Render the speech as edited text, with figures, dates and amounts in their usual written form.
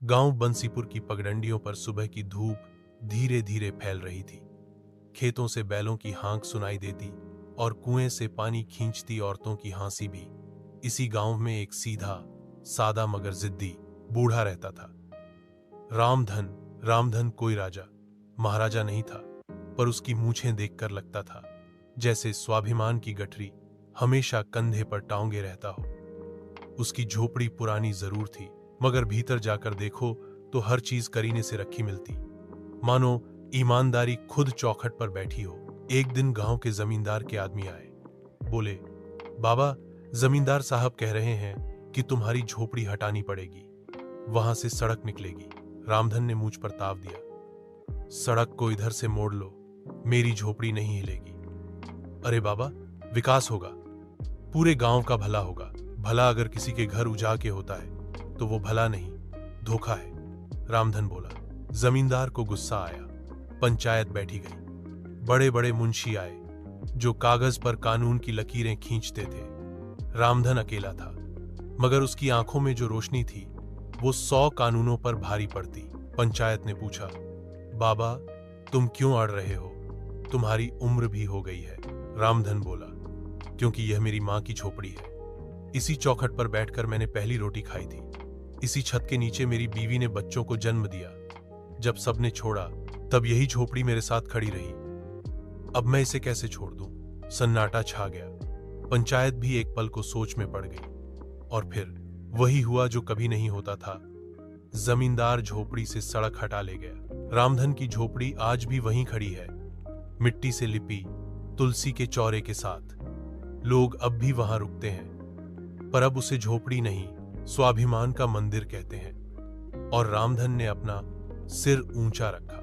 गांव बंसीपुर की पगडंडियों पर सुबह की धूप धीरे धीरे फैल रही थी। खेतों से बैलों की हाँक सुनाई देती और कुएं से पानी खींचती औरतों की हंसी भी। इसी गांव में एक सीधा सादा मगर जिद्दी बूढ़ा रहता था। रामधन। रामधन कोई राजा महाराजा नहीं था, पर उसकी मूछें देखकर लगता था जैसे स्वाभिमान की गठरी हमेशा कंधे पर टांगे रहता हो। उसकी झोपड़ी पुरानी जरूर थी, मगर भीतर जाकर देखो तो हर चीज करीने से रखी मिलती, मानो ईमानदारी खुद चौखट पर बैठी हो। एक दिन गांव के जमींदार के आदमी आए। बोले, बाबा, जमींदार साहब कह रहे हैं कि तुम्हारी झोपड़ी हटानी पड़ेगी, वहां से सड़क निकलेगी। रामधन ने मूंछ पर ताव दिया, सड़क को इधर से मोड़ लो, मेरी झोपड़ी नहीं हिलेगी। अरे बाबा, विकास होगा, पूरे गांव का भला होगा। भला अगर किसी के घर उजा के होता है तो वो भला नहीं, धोखा है, रामधन बोला। जमींदार को गुस्सा आया। पंचायत बैठी गई। बड़े बड़े मुंशी आए जो कागज पर कानून की लकीरें खींचते थे। रामधन अकेला था, मगर उसकी आंखों में जो रोशनी थी वो 100 कानूनों पर भारी पड़ती। पंचायत ने पूछा, बाबा, तुम क्यों अड़ रहे हो? तुम्हारी उम्र भी हो गई है। रामधन बोला, क्योंकि यह मेरी मां की झोपड़ी है। इसी चौखट पर बैठकर मैंने पहली रोटी खाई थी। इसी छत के नीचे मेरी बीवी ने बच्चों को जन्म दिया। जब सबने छोड़ा तब यही झोपड़ी मेरे साथ खड़ी रही। अब मैं इसे कैसे छोड़ दूं? सन्नाटा छा गया। पंचायत भी एक पल को सोच में पड़ गई। और फिर वही हुआ जो कभी नहीं होता था। जमींदार झोपड़ी से सड़क हटा ले गया। रामधन की झोपड़ी आज भी वहीं खड़ी है, मिट्टी से लिपी, तुलसी के चौरे के साथ। लोग अब भी वहां रुकते हैं, पर अब उसे झोपड़ी नहीं, स्वाभिमान का मंदिर कहते हैं। और रामधन ने अपना सिर ऊंचा रखा।